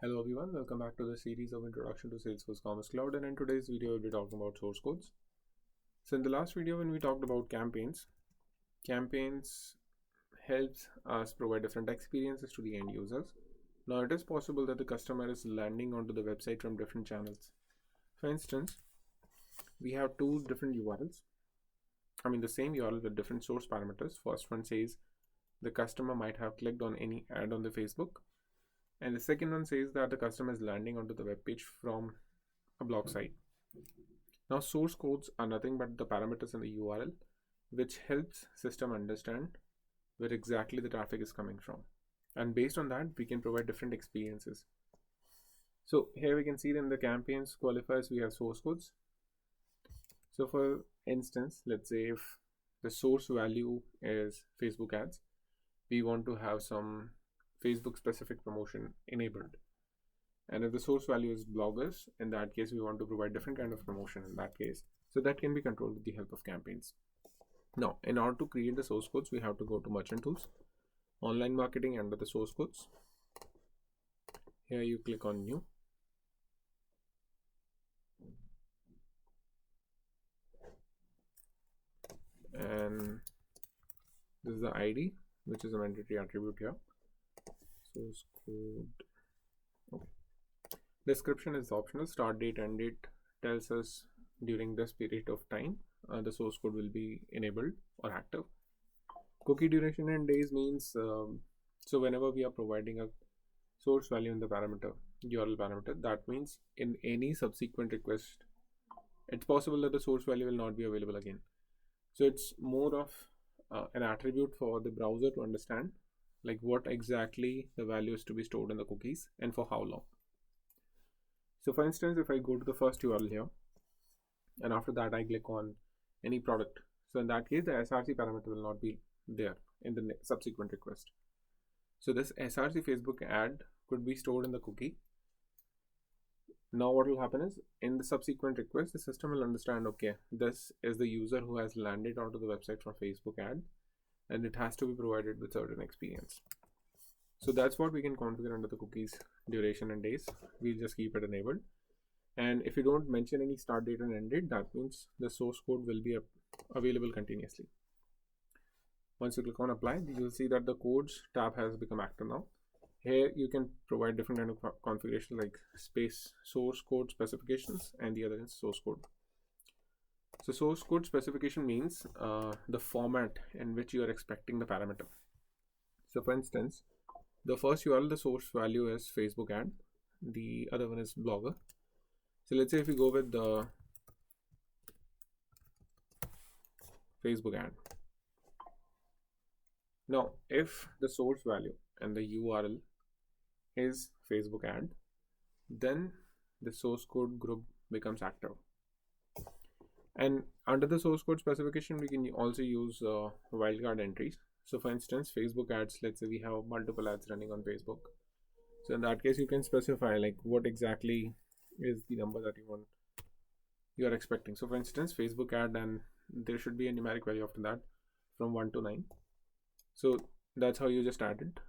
Hello everyone, welcome back to the series of Introduction to Salesforce Commerce Cloud, and in today's video we'll be talking about source codes. So in the last video when we talked about campaigns helps us provide different experiences to the end users. Now it is possible that the customer is landing onto the website from different channels. For instance, we have two different URLs. The same URL with different source parameters. First one says the customer might have clicked on any ad on the Facebook. And the second one says that the customer is landing onto the web page from a blog site. Now source codes are nothing but the parameters in the URL which helps system understand where exactly the traffic is coming from. And based on that, we can provide different experiences. So here we can see in the campaigns qualifiers, we have source codes. So for instance, let's say if the source value is Facebook ads, we want to have some Facebook specific promotion enabled. And if the source value is bloggers, in that case we want to provide different kind of promotion in that case. So that can be controlled with the help of campaigns. Now in order to create the source codes, we have to go to merchant tools, online marketing, under the source codes. Here you click on new, and this is the ID, which is a mandatory attribute here. Source code. Okay. Description is optional. Start date, end date tells us during this period of time the source code will be enabled or active. Cookie duration and days means so whenever we are providing a source value in the parameter, URL parameter, that means in any subsequent request, it's possible that the source value will not be available again. So it's more of an attribute for the browser to understand like what exactly the value is to be stored in the cookies and for how long. So for instance, if I go to the first URL here and after that I click on any product, so in that case the SRC parameter will not be there in the subsequent request. So this SRC Facebook ad could be stored in the cookie. Now what will happen is in the subsequent request, the system will understand, okay, this is the user who has landed onto the website from Facebook ad, and it has to be provided with certain experience. So that's what we can configure under the cookies duration and days. We'll just keep it enabled. And if you don't mention any start date and end date, that means the source code will be available continuously. Once you click on apply, you'll see that the codes tab has become active now. Here you can provide different kind of configuration like space source code specifications, and the other is source code. So source code specification means the format in which you are expecting the parameter. So for instance, the first URL, the source value is Facebook ad, the other one is blogger. So let's say if we go with the Facebook ad. Now if the source value and the URL is Facebook ad, then the source code group becomes active. And under the source code specification, we can also use wildcard entries. So for instance, Facebook ads, let's say we have multiple ads running on Facebook. So in that case, you can specify like what exactly is the number that you are expecting. So for instance, Facebook ad, and there should be a numeric value after that from 1 to 9. So that's how you just add it.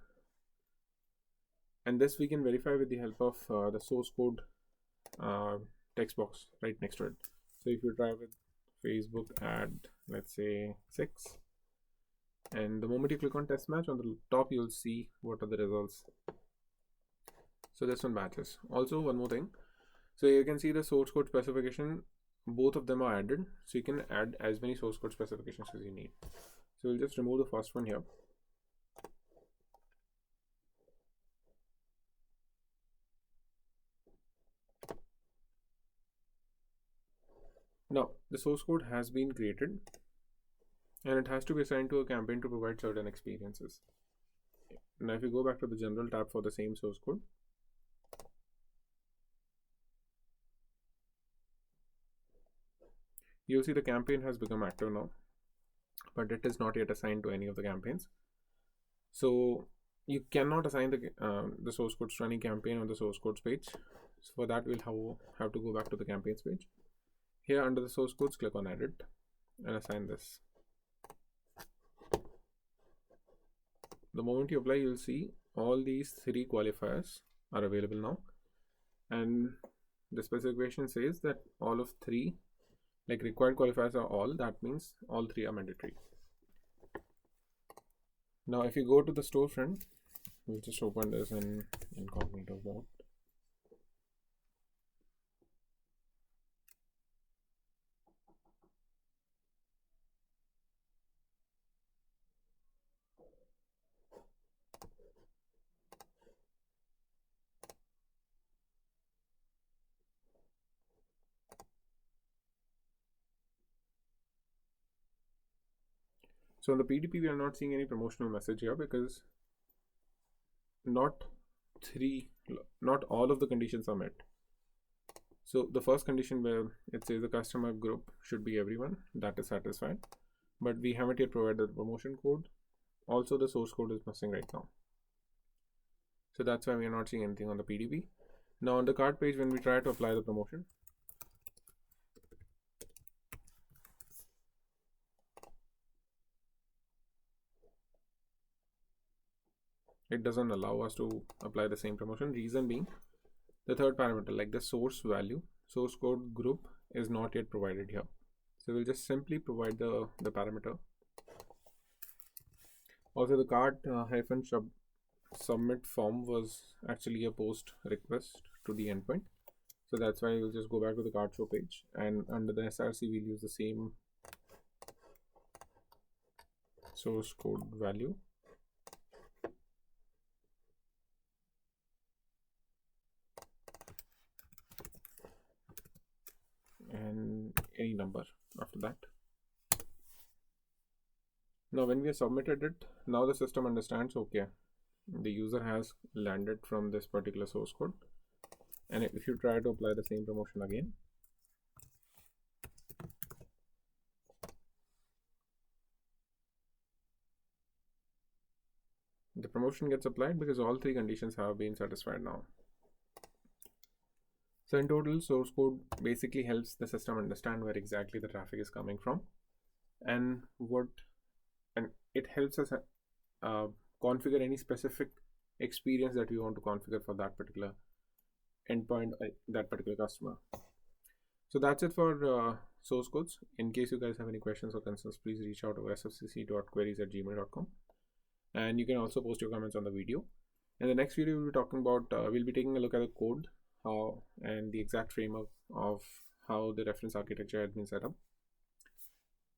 And this we can verify with the help of the source code text box right next to it. So if you try with Facebook ad, let's say 6, and the moment you click on test match, on the top you'll see what are the results. So this one matches. Also one more thing, so you can see the source code specification, both of them are added, so you can add as many source code specifications as you need. So we'll just remove the first one here. Now the source code has been created and it has to be assigned to a campaign to provide certain experiences. Now if you go back to the general tab for the same source code, you'll see the campaign has become active now, but it is not yet assigned to any of the campaigns. So you cannot assign the source codes to any campaign on the source codes page. So for that we'll have to go back to the campaigns page. Here under the source codes, click on edit and assign this. The moment you apply, you'll see all these 3 qualifiers are available now. and the specification says that all of three, like required qualifiers are all, that means all three are mandatory. Now if you go to the storefront, we'll just open this in incognito mode. So in the PDP, we are not seeing any promotional message here because not all of the conditions are met. So the first condition where it says the customer group should be everyone, that is satisfied, but we haven't yet provided the promotion code. Also the source code is missing right now. So that's why we are not seeing anything on the PDP. Now on the cart page, when we try to apply the promotion, it doesn't allow us to apply the same promotion. Reason being, the third parameter, like the source value, source code group, is not yet provided here. So we'll just simply provide the parameter. Also the cart hyphen submit form was actually a post request to the endpoint. So that's why we'll just go back to the cart show page, and under the SRC we'll use the same source code value. And any number after that. Now when we have submitted it, now the system understands, okay, the user has landed from this particular source code. And if you try to apply the same promotion again, the promotion gets applied because all three conditions have been satisfied now. So in total, source code basically helps the system understand where exactly the traffic is coming from, and it helps us configure any specific experience that we want to configure for that particular endpoint, that particular customer. So that's it for source codes. In case you guys have any questions or concerns, please reach out to sfcc.queries@gmail.com, and you can also post your comments on the video. In the next video, we'll be talking about we'll be taking a look at the code, how and the exact framework of how the reference architecture has been set up.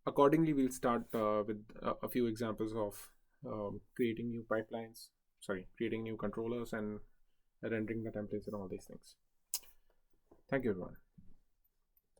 Accordingly, we'll start with a few examples of creating new pipelines, creating new controllers and rendering the templates and all these things. Thank you, everyone.